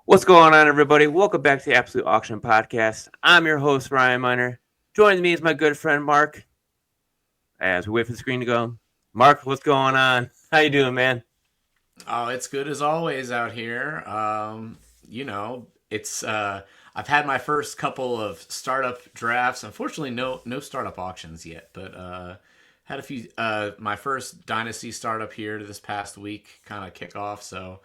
What's going on, everybody? Welcome back to the Absolute Auction Podcast. I'm your host, Ryan Miner. Joining me is my good friend, Mark. As we wait for the screen to go. Mark, what's going on? How you doing, man? Oh, it's good as always out here. It's I've had my first couple of startup drafts. Unfortunately, no startup auctions yet, but had a few. My first Dynasty startup here this past week, kind of kick off. So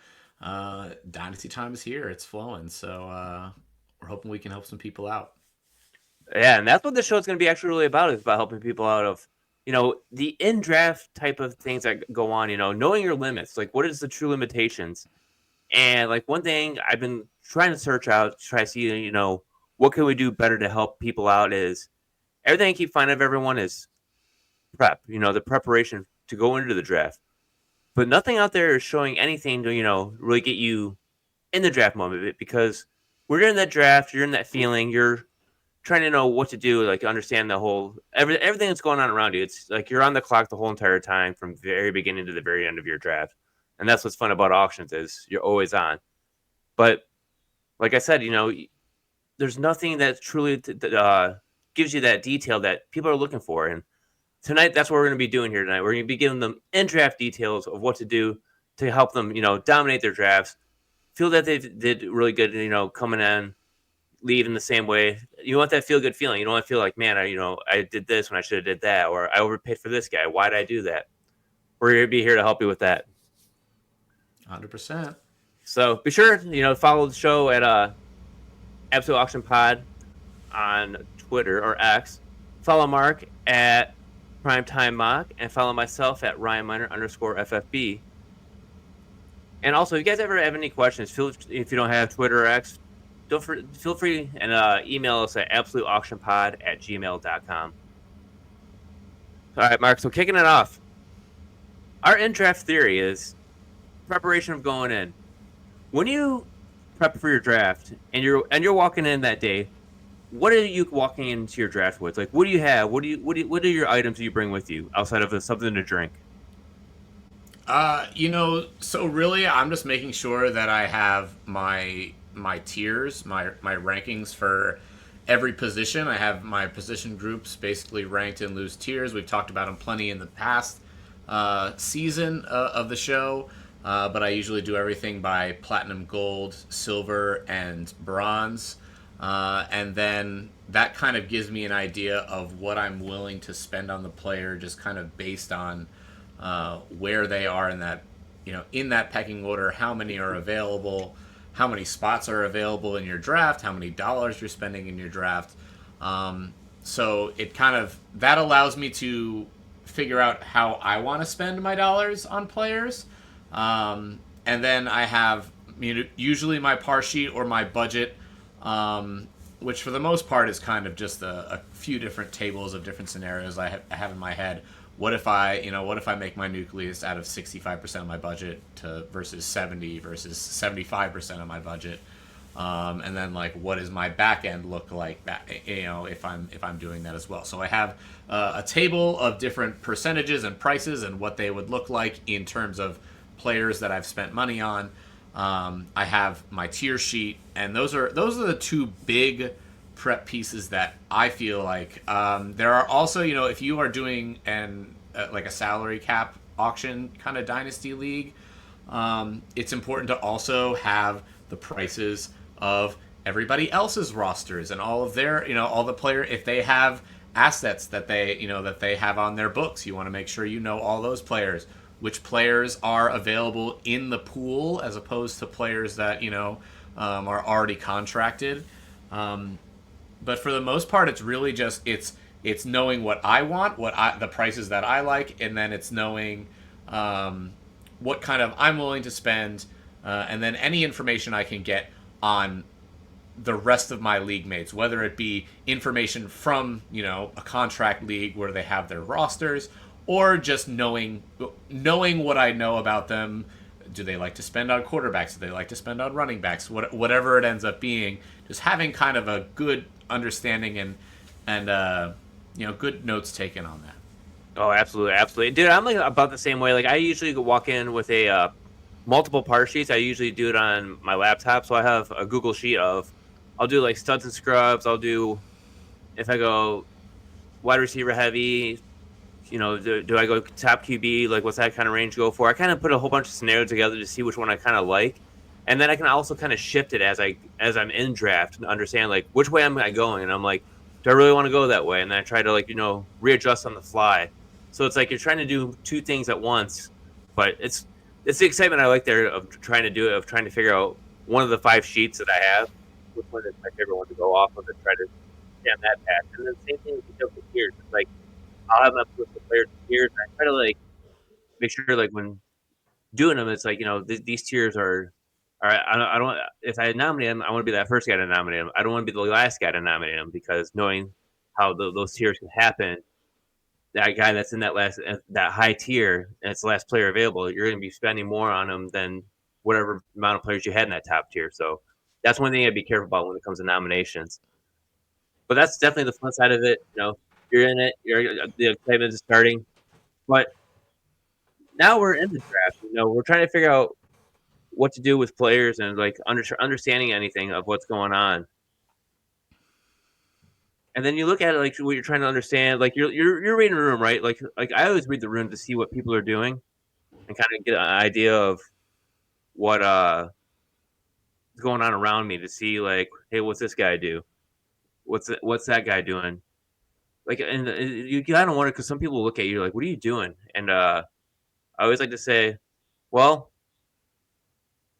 Dynasty time is here. It's flowing. So we're hoping we can help some people out. Yeah, and that's what the show's going to be actually really about, is about helping people out of, the in-draft type of things that go on, knowing your limits. Like, what is the true limitations? And, like, one thing I've been trying to search out, try to see, what can we do better to help people out is everything I keep finding of everyone is prep, the preparation to go into the draft. But nothing out there is showing anything to, really get you in the draft moment, because we're in that draft, you're in that feeling, you're trying to know what to do, like understand the whole everything that's going on around you. It's like you're on the clock the whole entire time from the very beginning to the very end of your draft. And that's what's fun about auctions, is you're always on. But like I said, there's nothing that truly gives you that detail that people are looking for. And tonight, that's what we're going to be doing here tonight. We're going to be giving them in draft details of what to do to help them, dominate their drafts, feel that they did really good, coming in, leave in the same way. You want that feel good feeling. You don't want to feel like, man, I did this when I should have did that, or I overpaid for this guy. Why did I do that? We're going to be here to help you with that. 100%. So be sure, follow the show at Absolute Auction Pod on Twitter or X. Follow Mark at Primetime Mock, and follow myself at Ryan Miner _FFB. And also, if you guys ever have any questions, if you don't have Twitter or X, feel free and email us at absoluteauctionpod@gmail.com. All right, Mark. So kicking it off, our in-draft theory is preparation of going in. When you prep for your draft and you're walking in that day, what are you walking into your draft with? Like, what do you have? What are your items you bring with you outside of something to drink? So really, I'm just making sure that I have my tiers, my rankings for every position. I have my position groups basically ranked in loose tiers. We've talked about them plenty in the past season of the show, but I usually do everything by platinum, gold, silver, and bronze. And then that kind of gives me an idea of what I'm willing to spend on the player, just kind of based on where they are in that, in that pecking order, how many are available, how many spots are available in your draft, how many dollars you're spending in your draft. So it kind of that allows me to figure out how I want to spend my dollars on players. And then I have usually my par sheet or my budget, which for the most part is kind of just a few different tables of different scenarios I have in my head. What if I make my nucleus out of 65% of my budget to versus 70 versus 75% of my budget, and then like what does my back end look like, if I'm doing that as well. So I have a table of different percentages and prices and what they would look like in terms of players that I've spent money on. I have my tier sheet, and those are the two big prep pieces that I feel like. There are also, if you are doing like a salary cap auction kind of dynasty league, it's important to also have the prices of everybody else's rosters and all of their, all the player, if they have assets that they have on their books, you want to make sure all those players, which players are available in the pool as opposed to players that are already contracted. But for the most part, it's really just it's knowing what I want, the prices that I like, and then it's knowing what kind of I'm willing to spend, and then any information I can get on the rest of my league mates, whether it be information from a contract league where they have their rosters, or just knowing what I know about them. Do they like to spend on quarterbacks? Do they like to spend on running backs? Whatever it ends up being, just having kind of a good understanding and good notes taken on that. Oh, absolutely, absolutely, dude. I'm like about the same way. Like, I usually walk in with a multiple par sheets. I usually do it on my laptop, so I have a Google sheet of I'll do like studs and scrubs. I'll do if I go wide receiver heavy, do I go top QB? Like, what's that kind of range go for? I kind of put a whole bunch of scenarios together to see which one I kind of like, and then I can also kind of shift it as I'm in draft to understand like which way am I going, and I'm like, do I really want to go that way? And then I try to like readjust on the fly. So it's like you're trying to do two things at once, but it's the excitement I like there of trying to do it, of trying to figure out one of the 5 sheets that I have, which one is my favorite one to go off of, and try to stay on that path. And then same thing with the tiers. It's like I'll have my players tiers, and I try to like make sure like when doing them, it's like these tiers are. All right, I don't. If I nominate them, I want to be that first guy to nominate them. I don't want to be the last guy to nominate them because knowing how those tiers can happen, that guy that's in that high tier and it's the last player available, you're going to be spending more on them than whatever amount of players you had in that top tier. So that's one thing I'd be careful about when it comes to nominations. But that's definitely the fun side of it. You're in it. The excitement is starting. But now we're in the draft. We're trying to figure out what to do with players and like understanding anything of what's going on. And then you look at it like what you're trying to understand. Like you're reading a room, right? Like I always read the room to see what people are doing and kind of get an idea of what is going on around me to see like, hey, what's this guy do? What's that guy doing? Like, and you kind of wonder because some people look at you like, what are you doing? And I always like to say, well,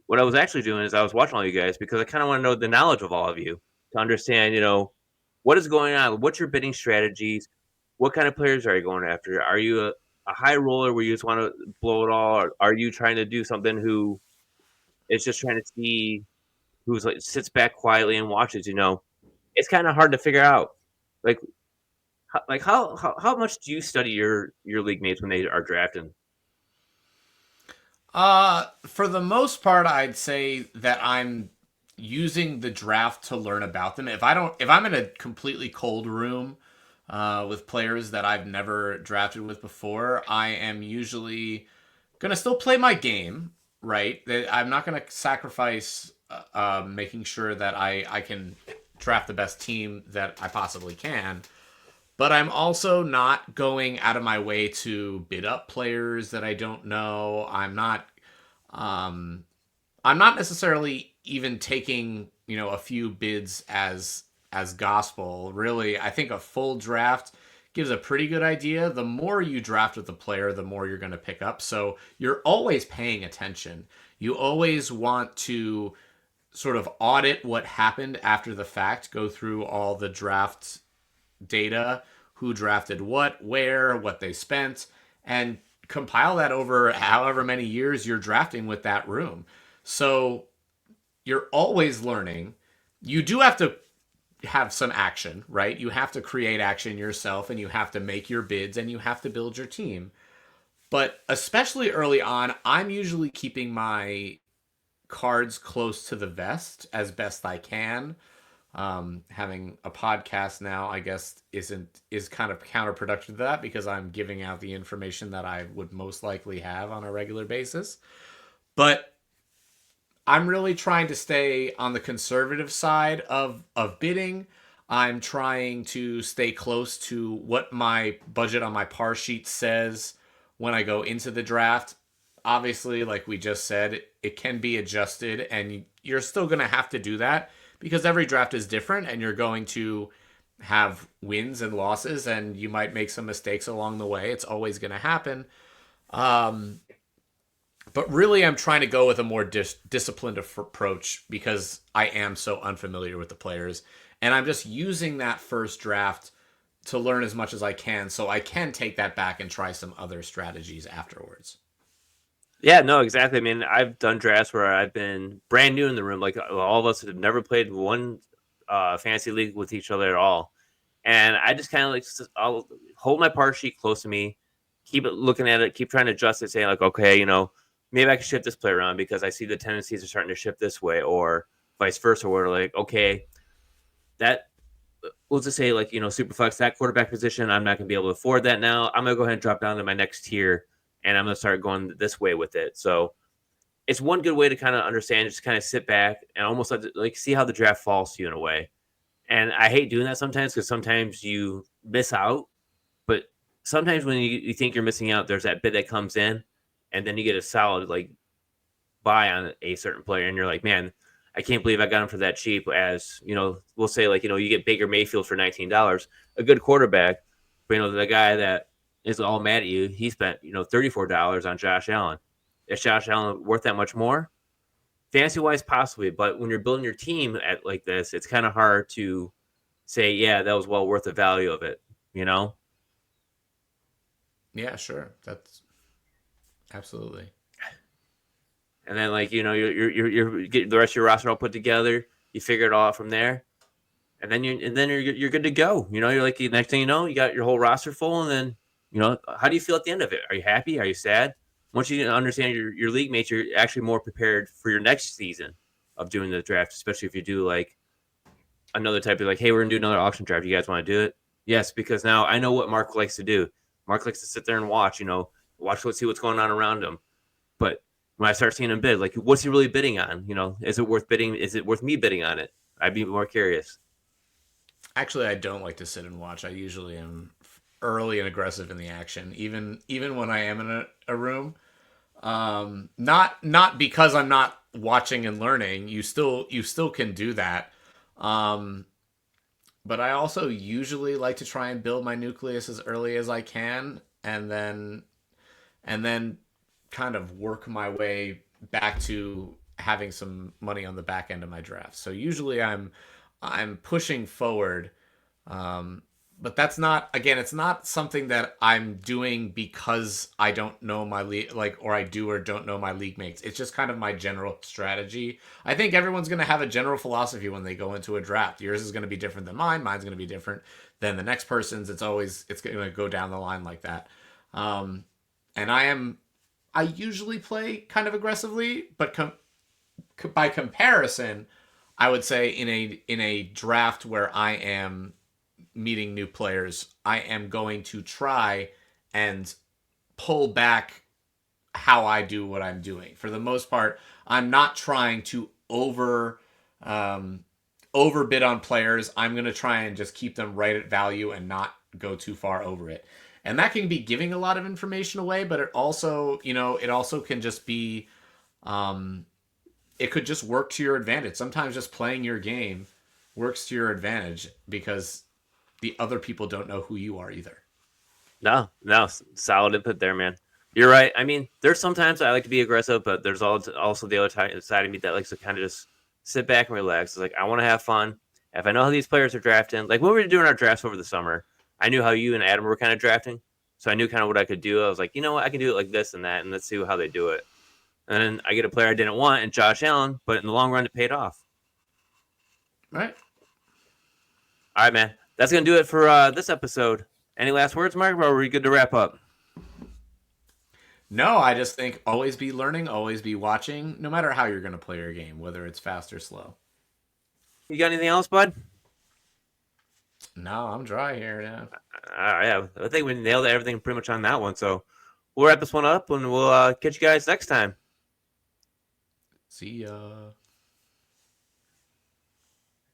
what I was actually doing is I was watching all you guys because I kind of want to know the knowledge of all of you to understand, what is going on? What's your bidding strategies? What kind of players are you going after? Are you a high roller where you just want to blow it all? Or are you trying to do something who is just trying to see who's like sits back quietly and watches? It's kind of hard to figure out. Like, how much do you study your league mates when they are drafting? For the most part, I'd say that I'm using the draft to learn about them. If I'm in a completely cold room with players that I've never drafted with before, I am usually gonna still play my game, right? I'm not gonna sacrifice making sure that I can draft the best team that I possibly can. But I'm also not going out of my way to bid up players that I don't know. Um, I'm not necessarily even taking a few bids as gospel. Really, I think a full draft gives a pretty good idea. The more you draft with the player, the more you're going to pick up. So you're always paying attention. You always want to sort of audit what happened after the fact, go through all the draft data, who drafted what, where, what they spent, and compile that over however many years you're drafting with that room. So you're always learning. You do have to have some action, right? You have to create action yourself and you have to make your bids and you have to build your team. But especially early on, I'm usually keeping my cards close to the vest as best I can. Having a podcast now, I guess, is kind of counterproductive to that because I'm giving out the information that I would most likely have on a regular basis. But I'm really trying to stay on the conservative side of bidding. I'm trying to stay close to what my budget on my par sheet says when I go into the draft. Obviously, like we just said, it can be adjusted, and you're still going to have to do that because every draft is different, and you're going to have wins and losses, and you might make some mistakes along the way. It's always going to happen. Um, but really, I'm trying to go with a more disciplined approach because I am so unfamiliar with the players. And I'm just using that first draft to learn as much as I can so I can take that back and try some other strategies afterwards. Yeah, no, exactly. I mean, I've done drafts where I've been brand new in the room. Like all of us have never played one fantasy league with each other at all, and I just kind of like I'll hold my par sheet close to me, keep it looking at it, keep trying to adjust it, saying like, okay, maybe I can shift this play around because I see the tendencies are starting to shift this way, or vice versa. Where like, okay, that let's just say like superflex that quarterback position, I'm not going to be able to afford that now. I'm going to go ahead and drop down to my next tier, and I'm going to start going this way with it. So it's one good way to kind of understand, just kind of sit back and almost like see how the draft falls to you in a way. And I hate doing that sometimes because sometimes you miss out, but sometimes when you think you're missing out, there's that bid that comes in, and then you get a solid like buy on a certain player, and you're like, man, I can't believe I got him for that cheap. As we'll say like you get Baker Mayfield for $19, a good quarterback, but the guy that is all mad at you, he spent $34 on Josh Allen. Is Josh Allen worth that much more? Fantasy wise, possibly, but when you're building your team at like this, it's kind of hard to say, yeah, that was well worth the value of it. You know. Yeah, sure. That's absolutely. And then like you're get the rest of your roster all put together. You figure it all out from there, and then you're good to go. You're like the next thing you got your whole roster full, and then how do you feel at the end of it? Are you happy? Are you sad? Once you understand your league mates, you're actually more prepared for your next season of doing the draft, especially if you do like another type of like, hey, we're gonna do another auction draft. You guys want to do it? Yes, because now I know what Mark likes to do. Mark likes to sit there and watch, let's see what's going on around him. But when I start seeing him bid, like, what's he really bidding on? Is it worth bidding? Is it worth me bidding on it? I'd be more curious. Actually, I don't like to sit and watch. I usually am early and aggressive in the action, even when I am in a room. Not because I'm not watching and learning. You still can do that. Um, but I also usually like to try and build my nucleus as early as I can, and then kind of work my way back to having some money on the back end of my draft. So usually I'm pushing forward, but that's not, again, it's not something that I'm doing because I don't know my league, like, or I do or don't know my league mates. It's just kind of my general strategy. I think everyone's going to have a general philosophy when they go into a draft. Yours is going to be different than mine. Mine's going to be different than the next person's. It's going to go down the line like that. And I usually play kind of aggressively, but by comparison, I would say in a draft where I am meeting new players, I am going to try and pull back how I do what I'm doing. For the most part, I'm not trying to overbid on players. I'm going to try and just keep them right at value and not go too far over it. And that can be giving a lot of information away, but it also can just be, it could just work to your advantage. Sometimes just playing your game works to your advantage because the other people don't know who you are either. No, solid input there, man. You're right. I mean, there's sometimes I like to be aggressive, but there's also the other side of me that likes to kind of just sit back and relax. It's like I want to have fun. If I know how these players are drafting, like when we were doing our drafts over the summer, I knew how you and Adam were kind of drafting, so I knew kind of what I could do. I was like, you know what, I can do it like this and that, and let's see how they do it. And then I get a player I didn't want, and Josh Allen, but in the long run, it paid off. Right? All right, man. That's gonna do it for this episode. Any last words, Mark? Or are we good to wrap up? No, I just think always be learning, always be watching, no matter how you're going to play your game, whether it's fast or slow. You got anything else, bud? No, I'm dry here now. Yeah, I think we nailed everything pretty much on that one. So we'll wrap this one up, and we'll catch you guys next time. See ya.